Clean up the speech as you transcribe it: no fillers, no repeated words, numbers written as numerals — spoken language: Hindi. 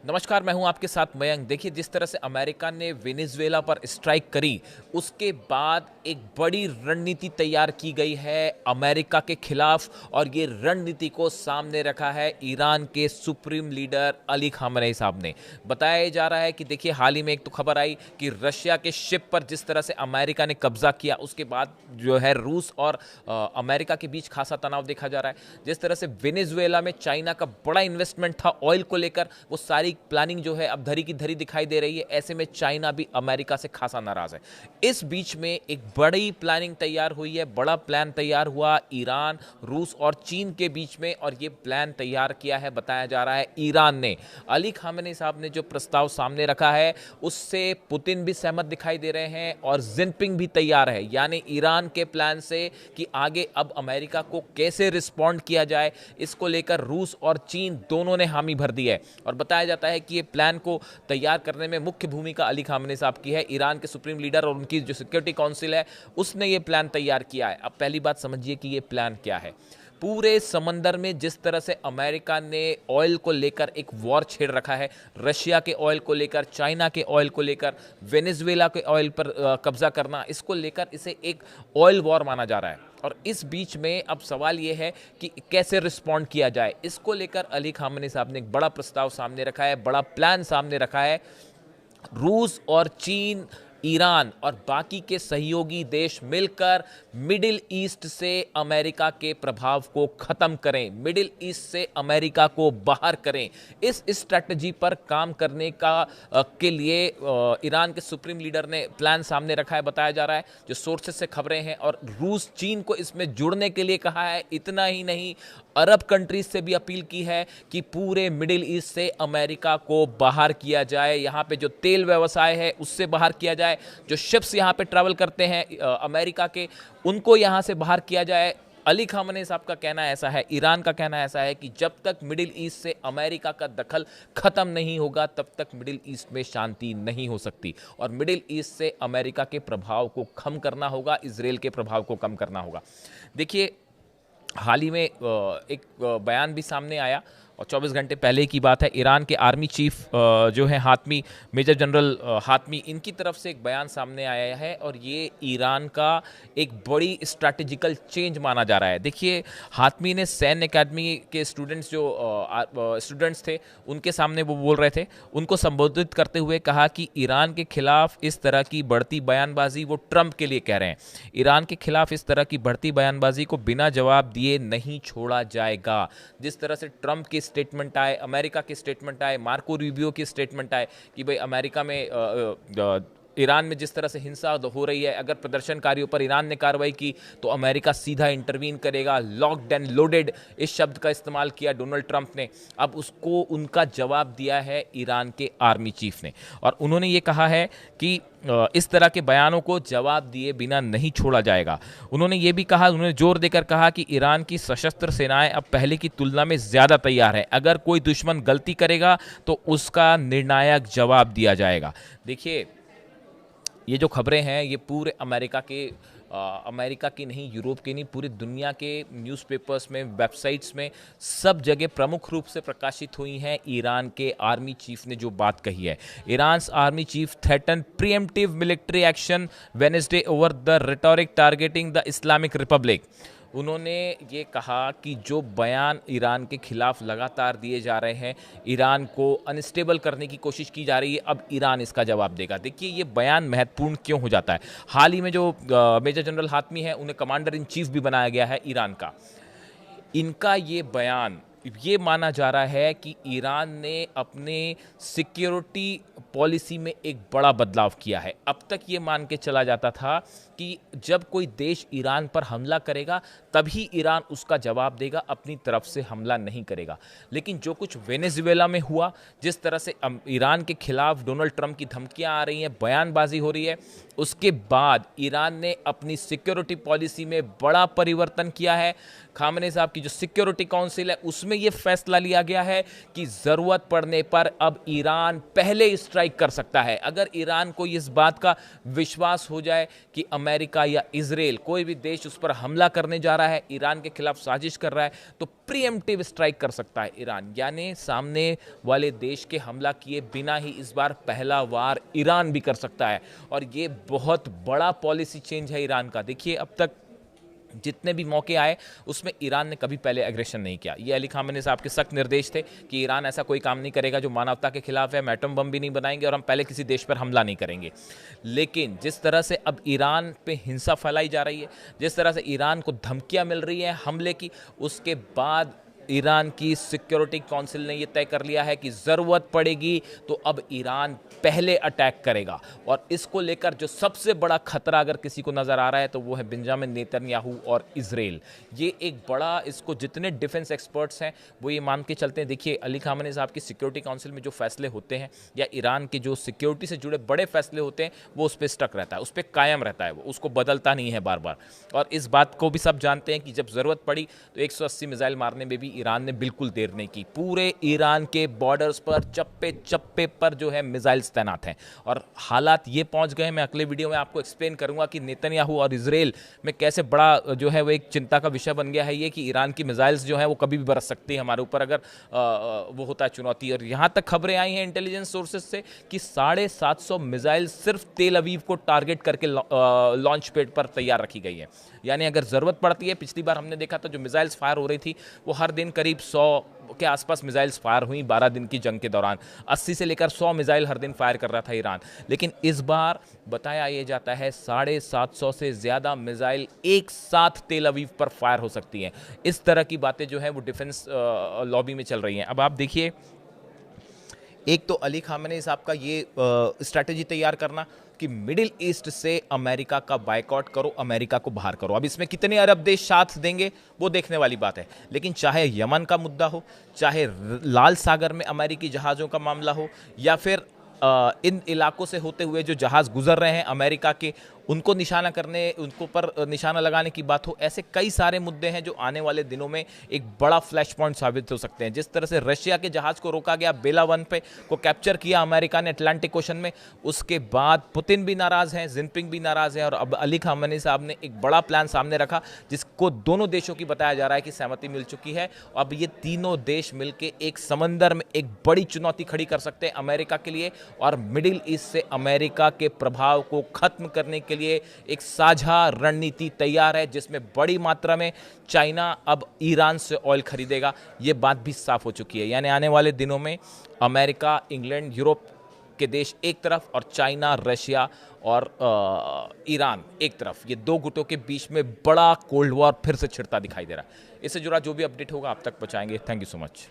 नमस्कार, मैं हूं आपके साथ मयंक। देखिए, जिस तरह से अमेरिका ने वेनेजुएला पर स्ट्राइक करी, उसके बाद एक बड़ी रणनीति तैयार की गई है अमेरिका के खिलाफ, और ये रणनीति को सामने रखा है ईरान के सुप्रीम लीडर अली खामेनेई साहब ने। बताया जा रहा है कि देखिए, हाल ही में एक तो खबर आई कि रशिया के शिप पर जिस तरह से अमेरिका ने कब्जा किया, उसके बाद जो है रूस और अमेरिका के बीच खासा तनाव देखा जा रहा है। जिस तरह से वेनेजुएला में चाइना का बड़ा इन्वेस्टमेंट था ऑयल को लेकर, वो सारी प्लानिंग जो है अब धरी की धरी दिखाई दे रही है। ऐसे में चाइना भी अमेरिका से खासा नाराज है। इस बीच में एक बड़ी प्लानिंग तैयार हुई है, बड़ा प्लान तैयार हुआ ईरान, रूस और चीन के बीच में, और ये प्लान तैयार किया है, बताया जा रहा है, ईरान ने। अली खामेनेई साहब ने जो प्रस्ताव सामने रखा है, उससे पुतिन भी सहमत दिखाई दे रहे हैं और जिनपिंग भी तैयार है। यानी ईरान के प्लान से कि आगे अब अमेरिका को कैसे रिस्पॉन्ड किया जाए, इसको लेकर रूस और चीन दोनों ने हामी भर दी है। और बताया जाता है कि ये प्लान को तैयार करने में मुख्य भूमिका अली खामेनेई साहब की है। ईरान के सुप्रीम लीडर और उनकी जो सिक्योरिटी काउंसिल है, उसने ये प्लान तैयार किया है। अब पहली बात समझिए कि ये प्लान क्या है। पूरे समंदर में जिस तरह से अमेरिका ने ऑयल को लेकर एक वॉर छेड़ रखा है, रशिया के ऑयल को लेकर, चाइना के ऑयल को लेकर, वेनेजुएला के ऑयल पर कब्जा करना, इसको लेकर इसे एक ऑयल वॉर माना जा रहा है। और इस बीच में अब सवाल यह है कि कैसे रिस्पॉन्ड किया जाए। इसको लेकर अली खामेनेई साहब ने एक बड़ा प्रस्ताव सामने रखा है, बड़ा प्लान सामने रखा है। रूस और चीन, ईरान और बाकी के सहयोगी देश मिलकर मिडिल ईस्ट से अमेरिका के प्रभाव को खत्म करें, मिडिल ईस्ट से अमेरिका को बाहर करें। इस स्ट्रैटेजी पर काम करने के लिए ईरान के सुप्रीम लीडर ने प्लान सामने रखा है, बताया जा रहा है, जो सोर्सेस से खबरें हैं। और रूस चीन को इसमें जुड़ने के लिए कहा है। इतना ही नहीं, अरब कंट्रीज से भी अपील की है कि पूरे मिडिल ईस्ट से अमेरिका को बाहर किया जाए। यहाँ पे जो तेल व्यवसाय है उससे बाहर किया जाए, जो शिप्स यहाँ पे ट्रैवल करते हैं अमेरिका के, उनको यहाँ से बाहर किया जाए। अली खामेनेई साहब का कहना ऐसा है, ईरान का कहना ऐसा है कि जब तक मिडिल ईस्ट से अमेरिका का दखल खत्म नहीं होगा, तब तक मिडिल ईस्ट में शांति नहीं हो सकती। और मिडिल ईस्ट से अमेरिका के प्रभाव को कम करना होगा, इजराइल के प्रभाव को कम करना होगा। देखिए, हाल ही में एक बयान भी सामने आया, और 24 घंटे पहले की बात है। ईरान के आर्मी चीफ जो है हातमी, मेजर जनरल हातमी, इनकी तरफ से एक बयान सामने आया है, और ये ईरान का एक बड़ी स्ट्रैटेजिकल चेंज माना जा रहा है। देखिए, हातमी ने सैन्य अकेडमी के स्टूडेंट्स जो स्टूडेंट्स थे, उनके सामने वो बोल रहे थे, उनको संबोधित करते हुए कहा कि ईरान के खिलाफ इस तरह की बढ़ती बयानबाजी वो ट्रंप के लिए कह रहे हैं। ईरान के खिलाफ इस तरह की बढ़ती बयानबाजी को बिना जवाब दिए नहीं छोड़ा जाएगा। जिस तरह से ट्रंप के स्टेटमेंट आए, अमेरिका के स्टेटमेंट आए, मार्को रूबियो की स्टेटमेंट आए कि भाई अमेरिका में ईरान में जिस तरह से हिंसा हो रही है, अगर प्रदर्शनकारियों पर ईरान ने कार्रवाई की तो अमेरिका सीधा इंटरवीन करेगा। लॉक्ड एंड लोडेड इस शब्द का इस्तेमाल किया डोनाल्ड ट्रंप ने। अब उसको उनका जवाब दिया है ईरान के आर्मी चीफ ने, और उन्होंने ये कहा है कि इस तरह के बयानों को जवाब दिए बिना नहीं छोड़ा जाएगा। उन्होंने ये भी कहा, उन्होंने जोर देकर कहा कि ईरान की सशस्त्र सेनाएं अब पहले की तुलना में ज़्यादा तैयार है। अगर कोई दुश्मन गलती करेगा तो उसका निर्णायक जवाब दिया जाएगा। देखिए, ये जो खबरें हैं, ये पूरे अमेरिका की नहीं, यूरोप की नहीं, पूरी दुनिया के न्यूज़पेपर्स में, वेबसाइट्स में, सब जगह प्रमुख रूप से प्रकाशित हुई हैं। ईरान के आर्मी चीफ ने जो बात कही है, Iran's army chief threaten pre-emptive military action Wednesday over the rhetoric targeting the Islamic Republic. उन्होंने ये कहा कि जो बयान ईरान के खिलाफ लगातार दिए जा रहे हैं, ईरान को अनस्टेबल करने की कोशिश की जा रही है, अब ईरान इसका जवाब देगा। देखिए, ये बयान महत्वपूर्ण क्यों हो जाता है। हाल ही में जो मेजर जनरल हातमी है, उन्हें कमांडर इन चीफ भी बनाया गया है ईरान का। इनका ये बयान, ये माना जा रहा है कि ईरान ने अपने सिक्योरिटी पॉलिसी में एक बड़ा बदलाव किया है। अब तक ये मान के चला जाता था कि जब कोई देश ईरान पर हमला करेगा तभी ईरान उसका जवाब देगा, अपनी तरफ से हमला नहीं करेगा। लेकिन जो कुछ वेनेजुएला में हुआ, जिस तरह से ईरान के खिलाफ डोनाल्ड ट्रंप की धमकियां आ रही हैं, बयानबाजी हो रही है, उसके बाद ईरान ने अपनी सिक्योरिटी पॉलिसी में बड़ा परिवर्तन किया है। खामेनेई साहब की जो सिक्योरिटी काउंसिल है, उसमें यह फैसला लिया गया है कि ज़रूरत पड़ने पर अब ईरान पहले स्ट्राइक स्ट्राइक कर सकता है। अगर ईरान को इस बात का विश्वास हो जाए कि अमेरिका या इजराइल कोई भी देश उस पर हमला करने जा रहा है, ईरान के खिलाफ साजिश कर रहा है, तो प्रीएम्प्टिव स्ट्राइक कर सकता है ईरान, यानी सामने वाले देश के हमला किए बिना ही इस बार पहला वार ईरान भी कर सकता है। और ये बहुत बड़ा पॉलिसी चेंज है ईरान का। देखिए, अब तक जितने भी मौके आए उसमें ईरान ने कभी पहले एग्रेशन नहीं किया। ये अली खामेनी साहब के सख्त निर्देश थे कि ईरान ऐसा कोई काम नहीं करेगा जो मानवता के खिलाफ है, हम एटम बम भी नहीं बनाएंगे और हम पहले किसी देश पर हमला नहीं करेंगे। लेकिन जिस तरह से अब ईरान पे हिंसा फैलाई जा रही है, जिस तरह से ईरान को धमकियां मिल रही हैं हमले की, उसके बाद ईरान की सिक्योरिटी काउंसिल ने यह तय कर लिया है कि ज़रूरत पड़ेगी तो अब ईरान पहले अटैक करेगा। और इसको लेकर जो सबसे बड़ा खतरा अगर किसी को नज़र आ रहा है तो वो है बेंजामिन नेतन्याहू और इजराइल। ये एक बड़ा, इसको जितने डिफेंस एक्सपर्ट्स हैं वो ये मान के चलते हैं। देखिए, अली खामेनी साहब की सिक्योरिटी काउंसिल में जो फैसले होते हैं या ईरान के जो सिक्योरिटी से जुड़े बड़े फैसले होते हैं वो उस पर स्टक रहता है, उस पर कायम रहता है, वो उसको बदलता नहीं है बार बार। और इस बात को भी सब जानते हैं कि जब ज़रूरत पड़ी तो 180 मिसाइल मारने में भी ईरान ने बिल्कुल देर नहीं की। पूरे ईरान के बॉर्डर्स पर चप्पे चप्पे पर जो है मिसाइल्स तैनात हैं। और हालात ये पहुंच गए, मैं अगले वीडियो में आपको एक्सप्लेन करूंगा कि नेतन्याहू और इजराइल में कैसे बड़ा जो है वो एक चिंता का विषय बन गया है ये कि ईरान की मिसाइल्स जो है वो कभी भी बरस सकती है हमारे ऊपर अगर वो होता है चुनौती। और यहाँ तक खबरें आई हैं इंटेलिजेंस सोर्सेज से कि 750 मिसाइल सिर्फ तेल अवीव को टारगेट करके लॉन्च पैड पर तैयार रखी गई है। यानी अगर ज़रूरत पड़ती है, पिछली बार हमने देखा था जो मिसाइल्स फायर हो रही थी वो हर दिन करीब 100 के आसपास मिसाइल्स फायर हुई 12 दिन की जंग के दौरान। 80 से लेकर 100 मिसाइल हर दिन फायर कर रहा था ईरान। लेकिन इस बार बताया ये जाता है 750 से ज़्यादा मिसाइल एक साथ तेल अवीव पर फायर हो सकती हैं। इस तरह की बातें जो है वो डिफेंस लॉबी में चल रही हैं। अब आप देखिए, एक तो अली खामेनी साहब का ये स्ट्रैटेजी तैयार करना कि मिडिल ईस्ट से अमेरिका का बायकॉट करो, अमेरिका को बाहर करो। अब इसमें कितने अरब देश साथ देंगे वो देखने वाली बात है। लेकिन चाहे यमन का मुद्दा हो, चाहे लाल सागर में अमेरिकी जहाज़ों का मामला हो, या फिर इन इलाकों से होते हुए जो जहाज़ गुजर रहे हैं अमेरिका के, उनको निशाना करने, उनको पर निशाना लगाने की बात हो, ऐसे कई सारे मुद्दे हैं जो आने वाले दिनों में एक बड़ा फ्लैश पॉइंट साबित हो सकते हैं। जिस तरह से रशिया के जहाज़ को रोका गया, बेला 1 पे को कैप्चर किया अमेरिका ने अटलांटिक ओशन में, उसके बाद पुतिन भी नाराज़ हैं, जिनपिंग भी नाराज़ हैं, और अब अली खामेनी साहब ने एक बड़ा प्लान सामने रखा जिसको दोनों देशों की बताया जा रहा है कि सहमति मिल चुकी है। अब ये तीनों देश मिलकर एक समंदर में एक बड़ी चुनौती खड़ी कर सकते हैं अमेरिका के लिए, और मिडिल ईस्ट से अमेरिका के प्रभाव को खत्म करने के लिए एक साझा रणनीति तैयार है जिसमें बड़ी मात्रा में चाइना अब ईरान से ऑयल खरीदेगा। यह बात भी साफ हो चुकी है। यानी आने वाले दिनों में अमेरिका, इंग्लैंड, यूरोप के देश एक तरफ और चाइना, रशिया और ईरान एक तरफ, ये दो गुटों के बीच में बड़ा कोल्ड वॉर फिर से छिड़ता दिखाई दे रहा है। इससे जुड़ा जो भी अपडेट होगा आप तक पहुंचाएंगे। Thank you so much.